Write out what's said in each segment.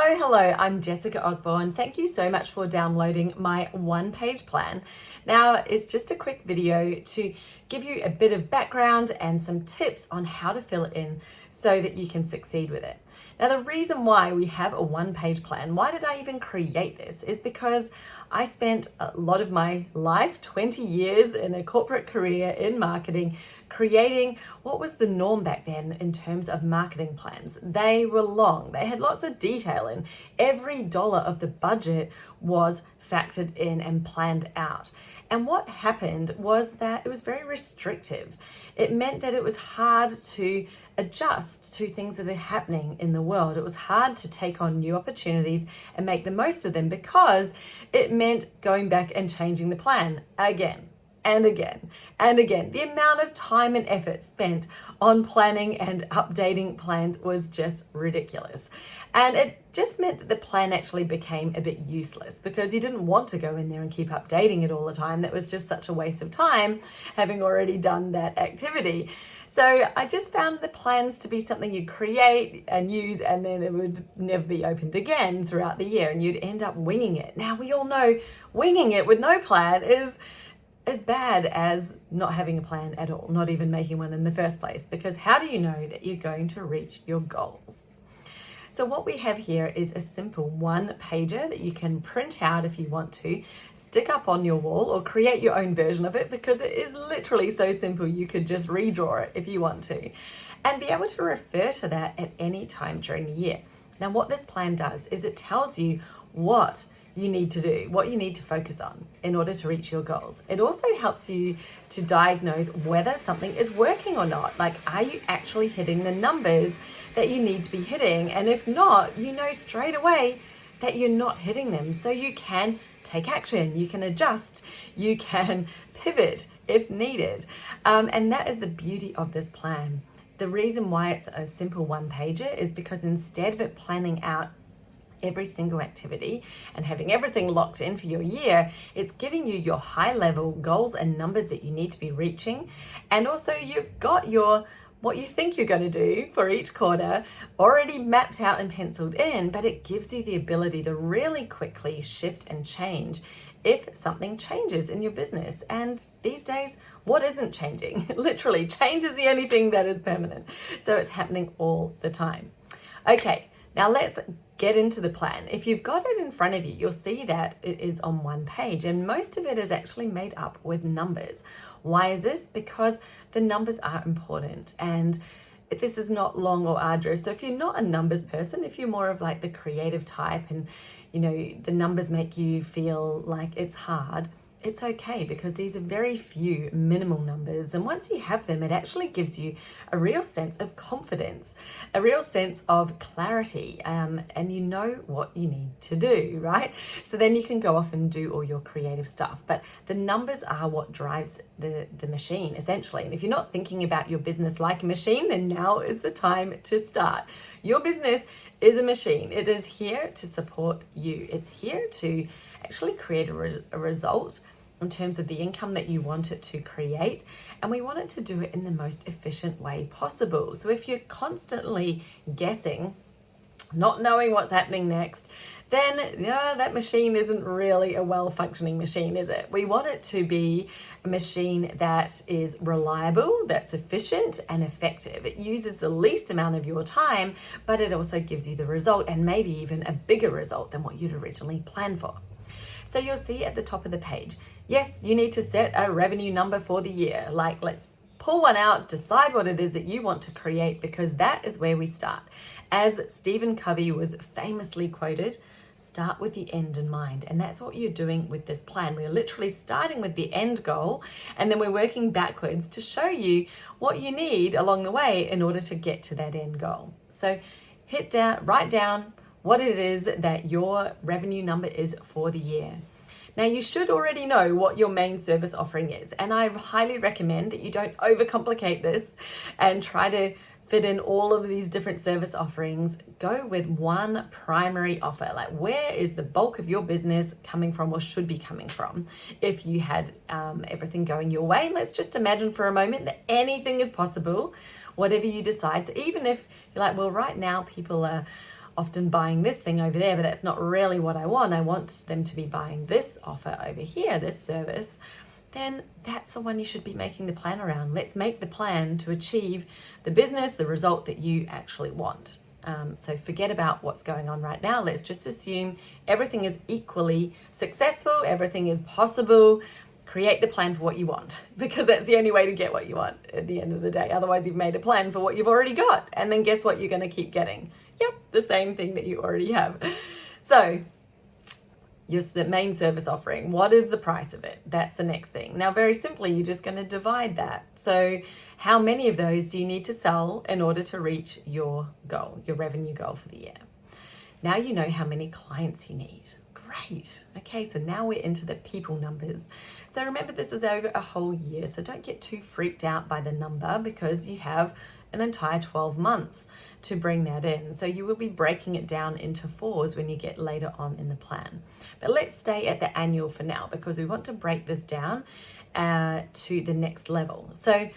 Hello, I'm Jessica Osborn. Thank you so much for downloading my one-page plan. Now, it's just a quick video to give you a bit of background and some tips on how to fill it in so that you can succeed with it. Now, the reason why we have a one-page plan, why did I even create this, is because I spent a lot of my life, 20 years in a corporate career in marketing, creating what was the norm back then in terms of marketing plans. They were long, they had lots of detail in. Every dollar of the budget was factored in and planned out. And what happened was that it was very restrictive. It meant that it was hard to adjust to things that are happening in the world. It was hard to take on new opportunities and make the most of them because it meant going back and changing the plan again and again and again. The amount of time and effort spent on planning and updating plans was just ridiculous. And it just meant that the plan actually became a bit useless because you didn't want to go in there and keep updating it all the time. That was just such a waste of time, having already done that activity. So I just found the plans to be something you create and use, and then it would never be opened again throughout the year, and you'd end up winging it. Now, we all know winging it with no plan is as bad as not having a plan at all, not even making one in the first place, because how do you know that you're going to reach your goals? So what we have here is a simple one-pager that you can print out if you want to, stick up on your wall or create your own version of it, because it is literally so simple you could just redraw it if you want to, and be able to refer to that at any time during the year. Now, what this plan does is it tells you what you need to do, what you need to focus on in order to reach your goals. It also helps you to diagnose whether something is working or not. Like, are you actually hitting the numbers that you need to be hitting? And if not, you know straight away that you're not hitting them. So you can take action, you can adjust, you can pivot if needed. And that is the beauty of this plan. The reason why it's a simple one-pager is because instead of it planning out every single activity and having everything locked in for your year, it's giving you your high level goals and numbers that you need to be reaching. And also you've got your what you think you're going to do for each quarter already mapped out and penciled in, but it gives you the ability to really quickly shift and change if something changes in your business. And these days, what isn't changing? Literally, change is the only thing that is permanent. So it's happening all the time. Okay, now let's get into the plan. If you've got it in front of you, you'll see that it is on one page, and most of it is actually made up with numbers. Why is this? Because the numbers are important, and this is not long or arduous. So if you're not a numbers person, if you're more of like the creative type and the numbers make you feel like it's hard, it's okay, because these are very few minimal numbers. And once you have them, it actually gives you a real sense of confidence, a real sense of clarity, and you know what you need to do, right? So then you can go off and do all your creative stuff. But the numbers are what drives the machine, essentially. And if you're not thinking about your business like a machine, then now is the time to start. Your business is a machine. It is here to support you. It's here to actually create a result in terms of the income that you want it to create, and we want it to do it in the most efficient way possible. So if you're constantly guessing, not knowing what's happening next, then that machine isn't really a well-functioning machine, is it? We want it to be a machine that is reliable, that's efficient and effective. It uses the least amount of your time, but it also gives you the result, and maybe even a bigger result than what you'd originally planned for. So you'll see at the top of the page, yes, you need to set a revenue number for the year. Like, let's pull one out, decide what it is that you want to create, because that is where we start. As Stephen Covey was famously quoted, start with the end in mind. And that's what you're doing with this plan. We're literally starting with the end goal, and then we're working backwards to show you what you need along the way in order to get to that end goal. So write down what it is that your revenue number is for the year. Now, you should already know what your main service offering is, and I highly recommend that you don't overcomplicate this and try to fit in all of these different service offerings. Go with one primary offer. Like, where is the bulk of your business coming from, or should be coming from? If you had everything going your way, let's just imagine for a moment that anything is possible, whatever you decide. So even if you're like, well, right now people are often buying this thing over there, but that's not really what I want. I want them to be buying this offer over here, this service. Then that's the one you should be making the plan around. Let's make the plan to achieve the business, the result that you actually want. So forget about what's going on right now. Let's just assume everything is equally successful, everything is possible. Create the plan for what you want, because that's the only way to get what you want at the end of the day. Otherwise, you've made a plan for what you've already got. And then guess what? You're going to keep getting? Yep, the same thing that you already have. So your main service offering, what is the price of it? That's the next thing. Now, very simply, you're just going to divide that. So how many of those do you need to sell in order to reach your goal, your revenue goal for the year? Now you know how many clients you need. Great. Okay, so now we're into the people numbers. So remember, this is over a whole year, so don't get too freaked out by the number, because you have an entire 12 months to bring that in. So you will be breaking it down into 4s when you get later on in the plan. But let's stay at the annual for now, because we want to break this down to the next level. So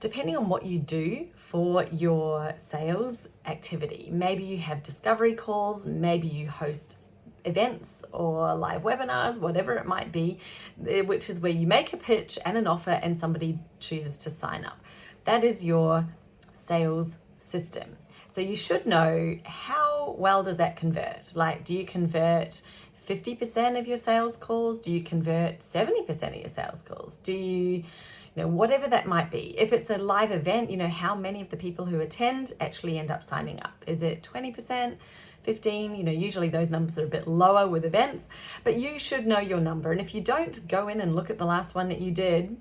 depending on what you do for your sales activity, maybe you have discovery calls, maybe you host events or live webinars, whatever it might be, which is where you make a pitch and an offer and somebody chooses to sign up. That is your sales system. So you should know, how well does that convert? Like, do you convert 50% of your sales calls? Do you convert 70% of your sales calls? Do you whatever that might be. If it's a live event, how many of the people who attend actually end up signing up? Is it 20%? 15, usually those numbers are a bit lower with events, but you should know your number. And if you don't, go in and look at the last one that you did,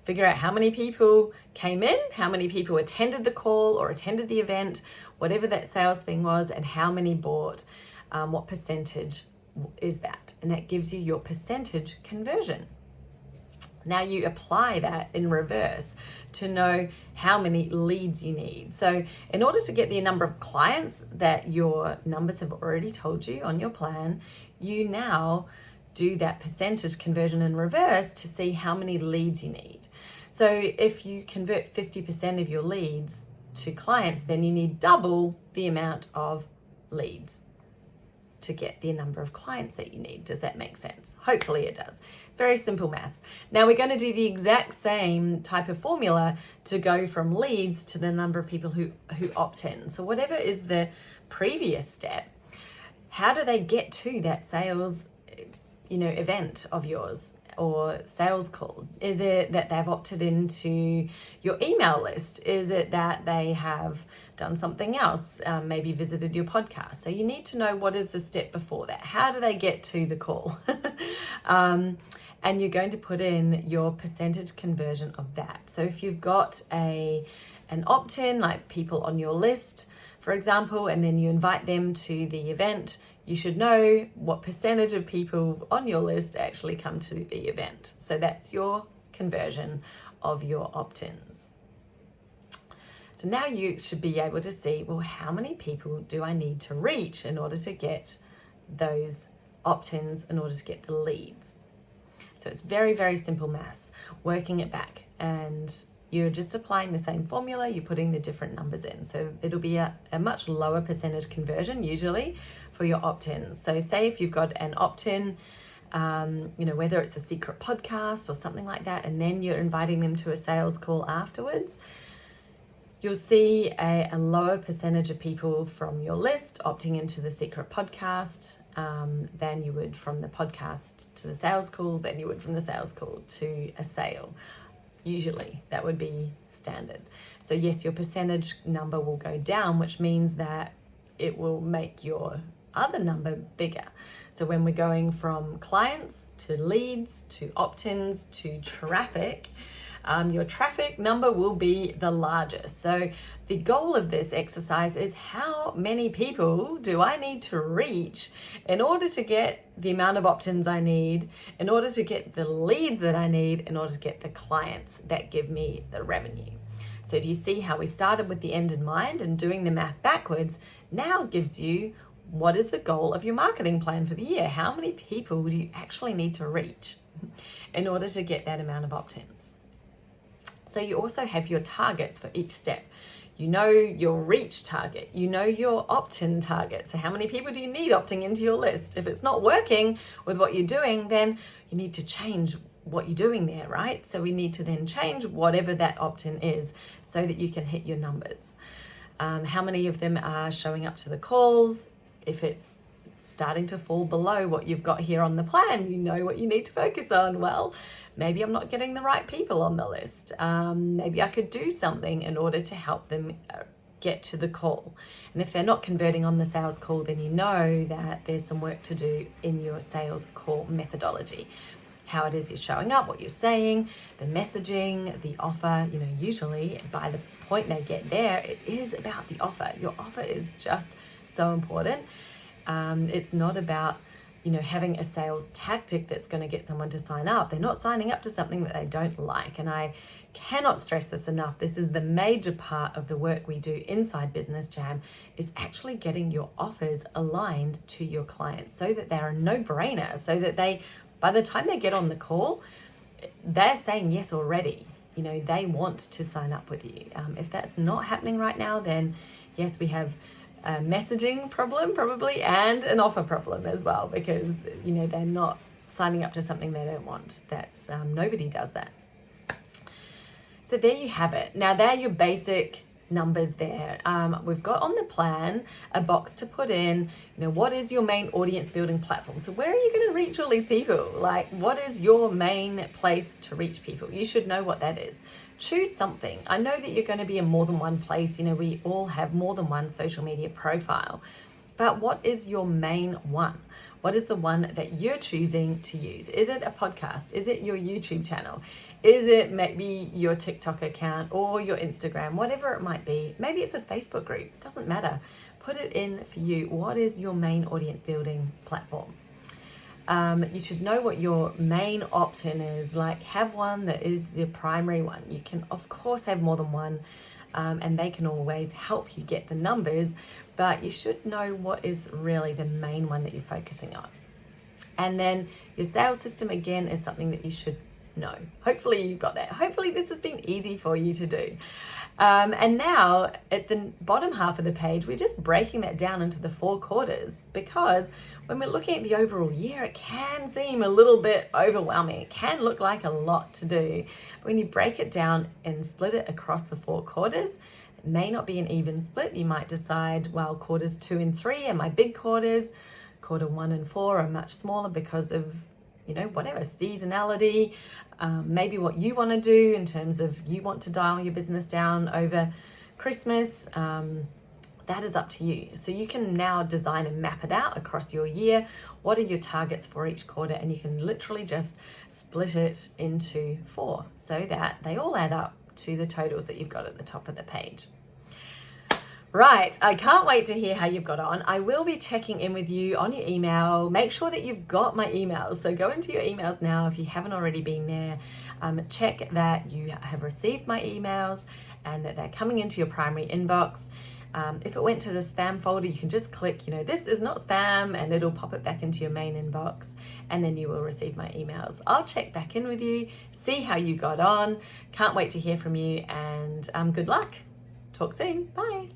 figure out how many people came in, how many people attended the call or attended the event, whatever that sales thing was, and how many bought, what percentage is that? And that gives you your percentage conversion. Now you apply that in reverse to know how many leads you need. So in order to get the number of clients that your numbers have already told you on your plan, you now do that percentage conversion in reverse to see how many leads you need. So if you convert 50% of your leads to clients, then you need double the amount of leads to get the number of clients that you need. Does that make sense? Hopefully it does. Very simple maths. Now we're going to do the exact same type of formula to go from leads to the number of people who opt in. So whatever is the previous step, how do they get to that sales, event of yours or sales call? Is it that they've opted into your email list? Is it that they have done something else, maybe visited your podcast? So you need to know, what is the step before that? How do they get to the call? And you're going to put in your percentage conversion of that. So if you've got an opt-in, like people on your list, for example, and then you invite them to the event, you should know what percentage of people on your list actually come to the event. So that's your conversion of your opt-ins. So now you should be able to see, well, how many people do I need to reach in order to get those opt-ins, in order to get the leads? So it's very, very simple maths, working it back, and you're just applying the same formula, you're putting the different numbers in. So it'll be a much lower percentage conversion usually for your opt-ins. So say if you've got an opt-in, whether it's a secret podcast or something like that, and then you're inviting them to a sales call afterwards, you'll see a lower percentage of people from your list opting into the secret podcast than you would from the podcast to the sales call, than you would from the sales call to a sale. Usually that would be standard. So yes, your percentage number will go down, which means that it will make your other number bigger. So when we're going from clients to leads to opt-ins to traffic, your traffic number will be the largest. So the goal of this exercise is, how many people do I need to reach in order to get the amount of opt-ins I need, in order to get the leads that I need, in order to get the clients that give me the revenue. So do you see how we started with the end in mind, and doing the math backwards now gives you, what is the goal of your marketing plan for the year? How many people do you actually need to reach in order to get that amount of opt-ins? So you also have your targets for each step. You know your reach target, you know your opt-in target. So how many people do you need opting into your list? If it's not working with what you're doing, then you need to change what you're doing there, right? So we need to then change whatever that opt-in is so that you can hit your numbers. How many of them are showing up to the calls? If it's starting to fall below what you've got here on the plan, you know what you need to focus on. Well, maybe I'm not getting the right people on the list. Maybe I could do something in order to help them get to the call. And if they're not converting on the sales call, then you know that there's some work to do in your sales call methodology. How it is you're showing up, what you're saying, the messaging, the offer. Usually by the point they get there, it is about the offer. Your offer is just so important. It's not about, having a sales tactic that's going to get someone to sign up. They're not signing up to something that they don't like. And I cannot stress this enough. This is the major part of the work we do inside Business Jam, is actually getting your offers aligned to your clients so that they're a no-brainer, so that by the time they get on the call, they're saying yes already. They want to sign up with you. If that's not happening right now, then yes, we have a messaging problem probably and an offer problem as well, because they're not signing up to something they don't want. That's nobody does that. So there you have it. Now they're your basic numbers there. We've got on the plan a box to put in, what is your main audience building platform? So where are you going to reach all these people? Like, what is your main place to reach people? You should know what that is. Choose something. I know that you're going to be in more than one place. We all have more than one social media profile. But what is your main one? What is the one that you're choosing to use? Is it a podcast? Is it your YouTube channel? Is it maybe your TikTok account or your Instagram? Whatever it might be. Maybe it's a Facebook group. It doesn't matter. Put it in for you. What is your main audience building platform? You should know what your main opt-in is. Like, have one that is the primary one. You can, of course, have more than one, and they can always help you get the numbers, but you should know what is really the main one that you're focusing on. And then your sales system, again, is something that you should know. Hopefully you've got that. Hopefully this has been easy for you to do. And now at the bottom half of the page, we're just breaking that down into the 4 quarters, because when we're looking at the overall year, it can seem a little bit overwhelming. It can look like a lot to do. But when you break it down and split it across the 4 quarters, it may not be an even split. You might decide, well, quarters 2 and 3 are my big quarters. Quarter 1 and 4 are much smaller because of, whatever, seasonality, maybe what you want to do in terms of you want to dial your business down over Christmas. That is up to you. So you can now design and map it out across your year. What are your targets for each quarter? And you can literally just split it into 4 so that they all add up to the totals that you've got at the top of the page. Right, I can't wait to hear how you've got on. I will be checking in with you on your email. Make sure that you've got my emails. So go into your emails now if you haven't already been there. Check that you have received my emails and that they're coming into your primary inbox. If it went to the spam folder, you can just click, this is not spam, and it'll pop it back into your main inbox, and then you will receive my emails. I'll check back in with you, see how you got on. Can't wait to hear from you, and good luck. Talk soon. Bye.